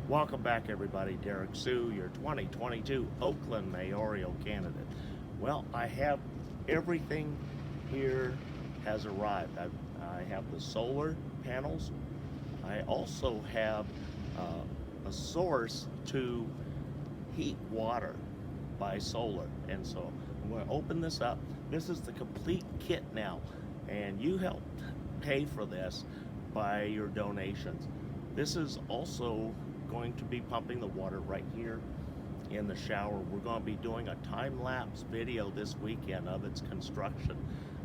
Welcome back, everybody. Derrick Soo, your 2022 Oakland mayoral candidate. Well, I have everything here has arrived. I have the solar panels. I also have a source to heat water by solar. And so I'm going to open this up. This is the complete kit now, and you helped pay for this by your donations. This is also going to be pumping the water right here in the shower. We're going to be doing a time-lapse video this weekend of its construction.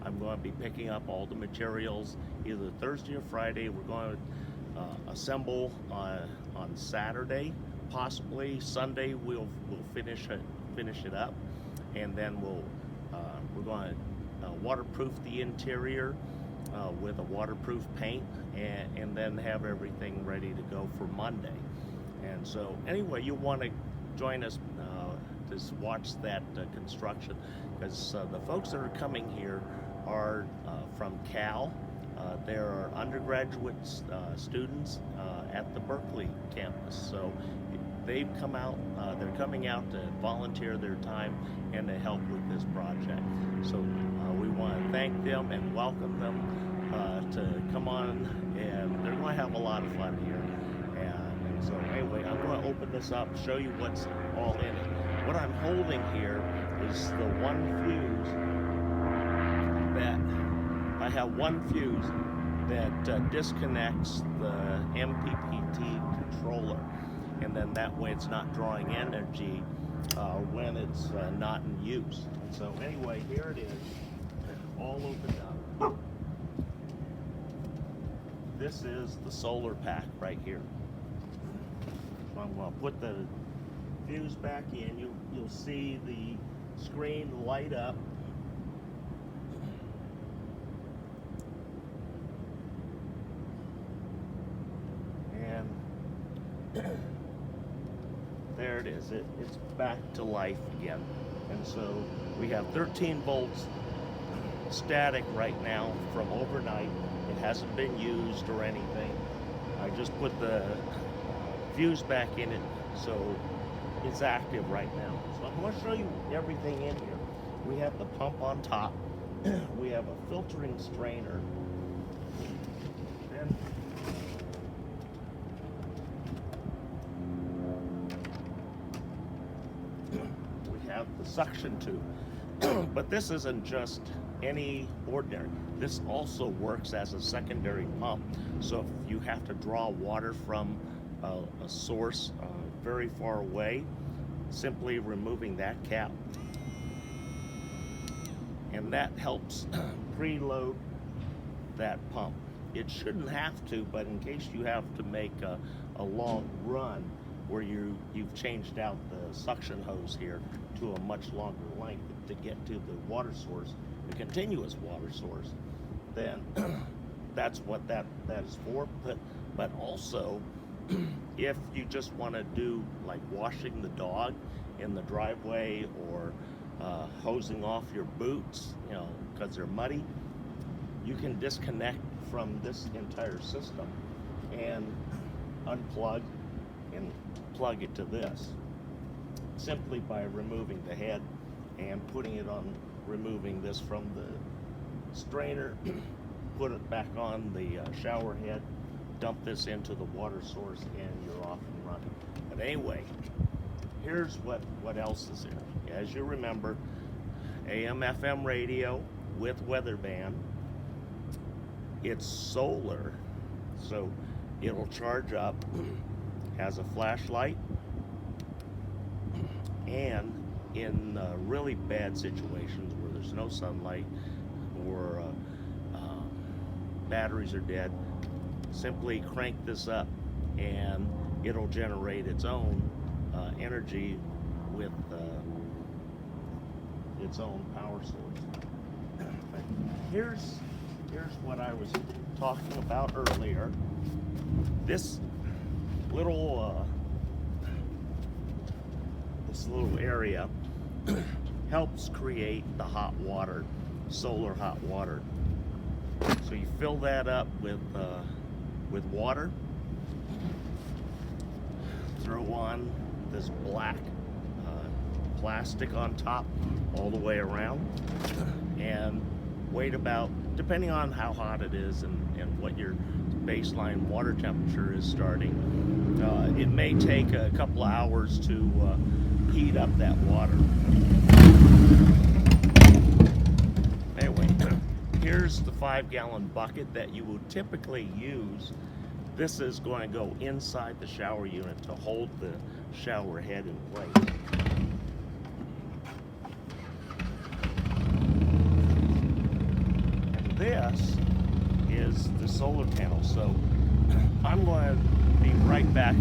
I'm going to be picking up all the materials either Thursday or Friday. We're going to assemble on Saturday, possibly Sunday. We'll finish it up, and then we're going to waterproof the interior with a waterproof paint, and then have everything ready to go for Monday. And so anyway, you want to join us to watch that construction, because the folks that are coming here are from Cal. There are undergraduate students at the Berkeley campus. So they've come out, they're coming out to volunteer their time and to help with this project. So we want to thank them and welcome them to come on, and they're going to have a lot of fun here. And so anyway, I'm going to open this up, show you what's all in it. What I'm holding here is the one fuse that I have one fuse that disconnects the MPPT controller, and then that way it's not drawing energy when it's not in use. And so anyway, here it is, all opened up. This is the solar pack right here. So I'm going to put the fuse back in. You'll see the screen light up. And there it is. It's back to life again. And so we have 13 volts static right now from overnight. It hasn't been used or anything. I just put the fuse back in it, so it's active right now. So I'm going to show you everything in here. We have the pump on top. We have a filtering strainer. Then we have the suction tube. But this isn't just any ordinary. This also works as a secondary pump. So if you have to draw water from a source very far away, simply removing that cap, and that helps preload that pump. It shouldn't have to, but in case you have to make a long run where you've changed out the suction hose here to a much longer length to get to the water source, the continuous water source, then that's what that is for. But also, if you just want to do like washing the dog in the driveway, or hosing off your boots, because they're muddy, you can disconnect from this entire system and unplug and plug it to this simply by removing the head and putting it on, removing this from the strainer, put it back on the shower head, dump this into the water source, and you're off and running. But anyway, here's what else is there. As you remember, AM/FM radio with weather band. It's solar, so it'll charge up, has a flashlight, and in really bad situations where there's no sunlight or batteries are dead, simply crank this up and it'll generate its own energy with its own power source. Here's what I was talking about earlier. This little area helps create the hot water, solar hot water. So you fill that up with water. go on this black plastic on top all the way around, and wait about, depending on how hot it is and what your baseline water temperature is starting, it may take a couple of hours to heat up that water. Anyway, here's the 5-gallon bucket that you would typically use. This is going to go inside the shower unit to hold the shower head in place. And this is the solar panel. So I'm going to be right back.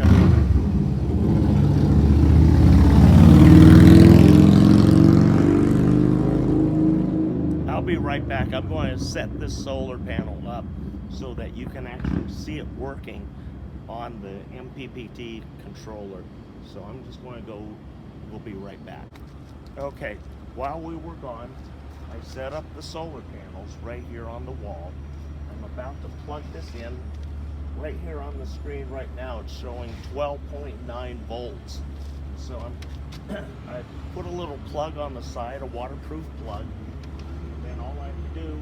I'll be right back. I'm going to set this solar panel up so that you can actually see it working on the MPPT controller. So I'm just going to go, we'll be right back. Okay, while we were gone, I set up the solar panels right here on the wall. I'm about to plug this in. Right here on the screen right now, it's showing 12.9 volts. So I put a little plug on the side, a waterproof plug. Then all I have to do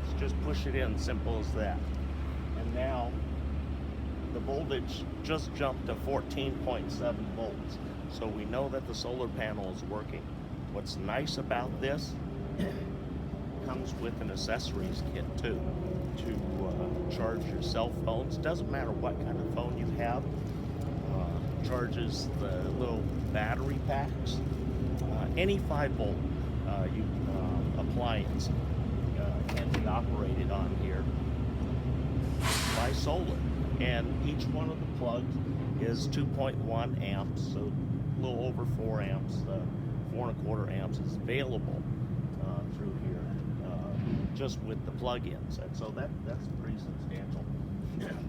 is just push it in, simple as that. And now the voltage just jumped to 14.7 volts. So we know that the solar panel is working. What's nice about this, comes with an accessories kit too, to charge your cell phones. Doesn't matter what kind of phone you have. Charges the little battery packs. Any 5-volt appliance can be operated on here by solar. And each one of the plugs is 2.1 amps, so a little over 4 amps, 4.25 amps is available through here, just with the plug-ins. And so that's pretty substantial.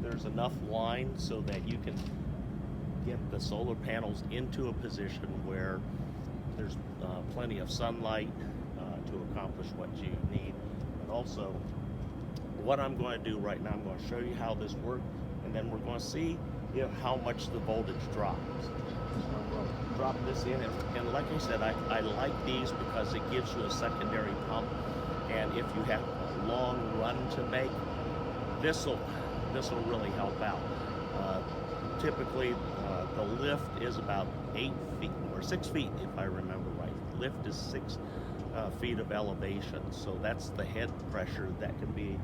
There's enough line so that you can get the solar panels into a position where there's plenty of sunlight to accomplish what you need. And also, what I'm going to do right now, I'm going to show you how this works, and then we're going to see how much the voltage drops. So I'm going to drop this in, and like I said, I like these because it gives you a secondary pump, and if you have a long run to make, this will really help out. Typically, the lift is about 8 feet, or 6 feet if I remember right. Lift is 6 feet of elevation, so that's the head pressure that can be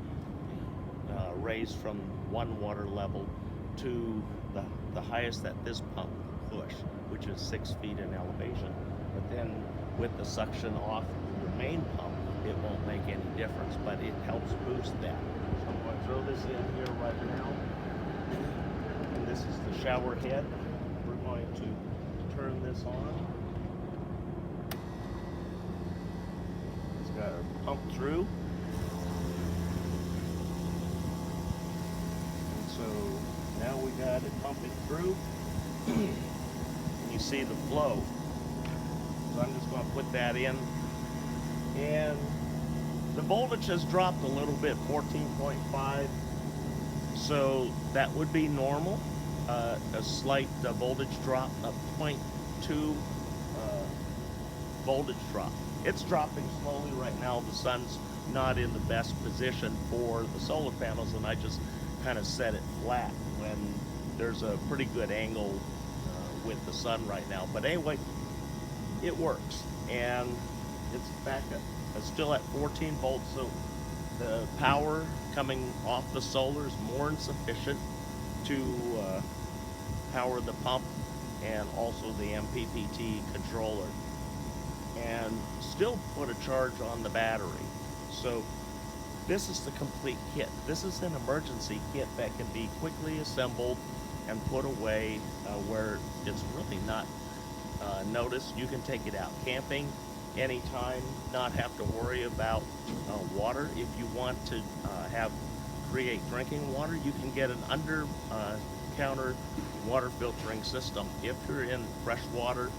raised from one water level to the highest that this pump can push, which is 6 feet in elevation. But then with the suction off your main pump, it won't make any difference, but it helps boost that. So I'm going to throw this in here right now. And this is the shower head. We're going to turn this on. It's got to pump through. And so now we got it pumping through. And you see the flow. So I'm just going to put that in. And the voltage has dropped a little bit, 14.5. So that would be normal. A slight voltage drop, a 0.2 voltage drop. It's dropping slowly right now. The sun's not in the best position for the solar panels, and I just kind of set it flat when there's a pretty good angle with the sun right now. But anyway, it works, and it's back up. It's still at 14 volts, so the power coming off the solar is more than sufficient to power the pump and also the MPPT controller, and still put a charge on the battery. So this is the complete kit. This is an emergency kit that can be quickly assembled and put away where it's really not noticed. You can take it out camping anytime, not have to worry about water. If you want to create drinking water, you can get an under counter water filtering system. If you're in fresh water,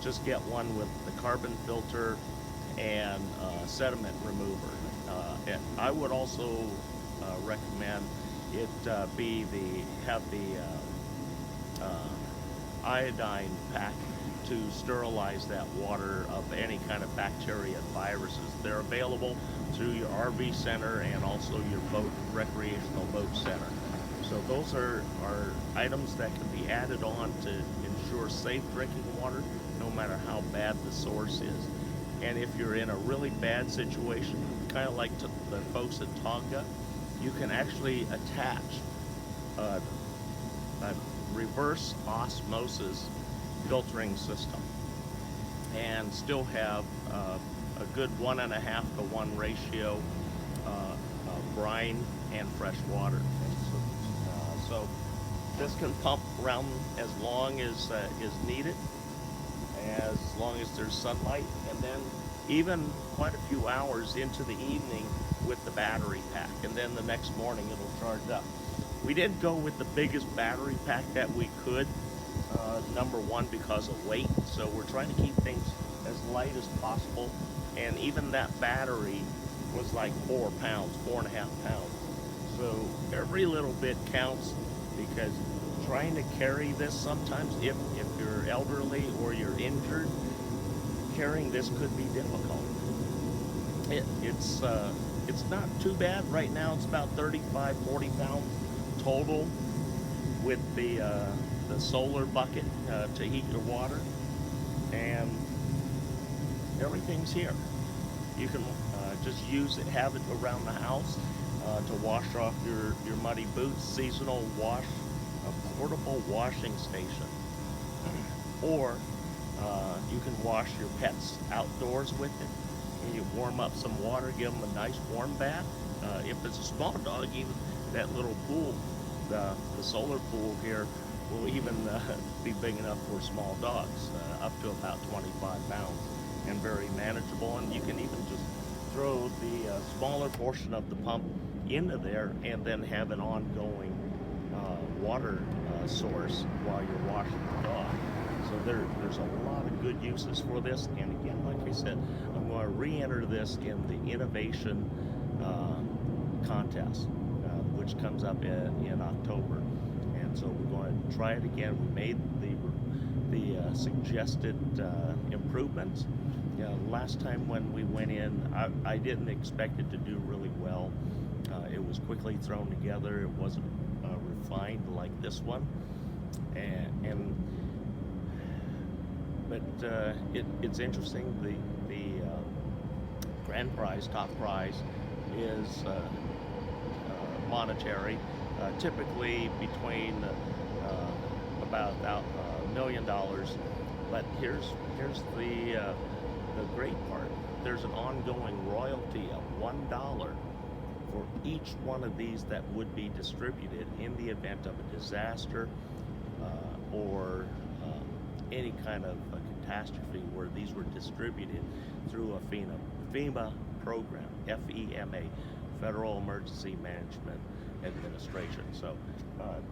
just get one with the carbon filter and sediment remover. And I would also recommend it have the iodine pack to sterilize that water of any kind of bacteria and viruses. They're available through your RV center and also your recreational boat center. So those are items that can be added on to ensure safe drinking water, no matter how bad the source is. And if you're in a really bad situation, kind of like the folks at Tonga, you can actually attach a reverse osmosis filtering system and still have a good 1.5-to-1 ratio of brine and fresh water. So this can pump around as long as is needed, as long as there's sunlight, and then even quite a few hours into the evening with the battery pack, and then the next morning it'll charge up. We didn't go with the biggest battery pack that we could, number one, because of weight, so we're trying to keep things as light as possible, and even that battery was like 4 pounds, 4.5 pounds. So every little bit counts, because trying to carry this sometimes, if you're elderly or you're injured, carrying this could be difficult. It's not too bad. Right now it's about 35-40 pounds total with the solar bucket to heat your water, and everything's here. You can just use it, have it around the house to wash off your muddy boots, seasonal wash, a portable washing station. Or you can wash your pets outdoors with it, and you warm up some water, give them a nice warm bath. If it's a small dog, even that little pool, the solar pool here, will even be big enough for small dogs, up to about 25 pounds, and very manageable. And you can even just throw the smaller portion of the pump into there and then have an ongoing water source while you're washing the dog. So there's a lot of good uses for this. And again, like I said, I'm going to re-enter this in the innovation contest, which comes up in October. And so we're going to try it again. We made the suggested improvements. Last time when we went in, I didn't expect it to do really well. It was quickly thrown together. It wasn't refined like this one, but it's interesting. The grand prize, top prize, is monetary, typically between about $1 million. But here's the great part. There's an ongoing royalty of $1 for each one of these that would be distributed in the event of a disaster or any kind of a catastrophe where these were distributed through a FEMA program, FEMA, Federal Emergency Management Administration. So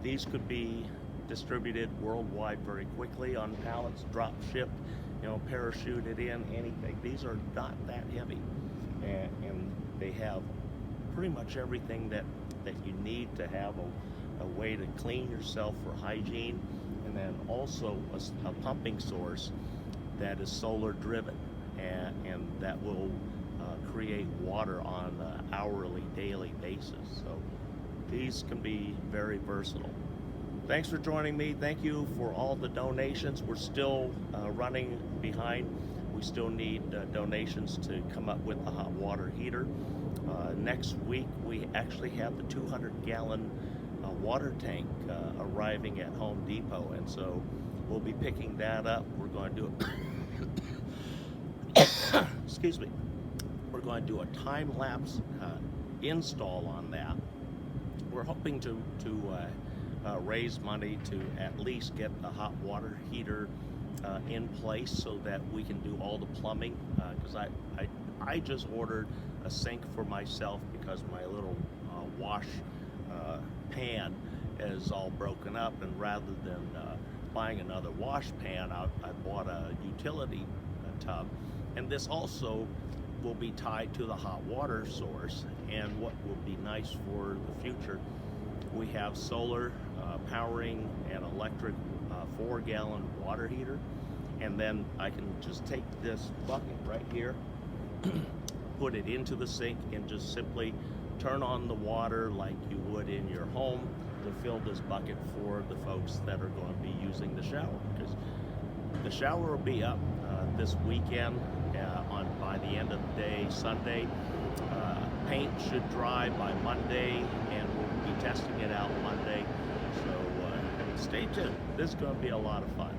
these could be distributed worldwide very quickly on pallets, drop shipped, parachuted in, anything. These are not that heavy, and they have pretty much everything that you need to have a way to clean yourself for hygiene, and then also a pumping source that is solar driven, and that will create water on an hourly, daily basis. So these can be very versatile. Thanks for joining me. Thank you for all the donations. We're still running behind. We still need donations to come up with the hot water heater. Next week, we actually have the 200-gallon water tank arriving at Home Depot, and so we'll be picking that up. We're going to do excuse me. We're going to do a time-lapse install on that. We're hoping to raise money to at least get the hot water heater in place so that we can do all the plumbing, because I just ordered a sink for myself because my little wash pan is all broken up, and rather than buying another wash pan, I bought a utility tub. And this also will be tied to the hot water source. And what will be nice for the future, we have solar powering an electric 4-gallon water heater, and then I can just take this bucket right here, put it into the sink, and just simply turn on the water like you would in your home to fill this bucket for the folks that are going to be using the shower, because the shower will be up this weekend by the end of the day, Sunday. Paint should dry by Monday, and we'll be testing it out Monday. So stay tuned. This is going to be a lot of fun.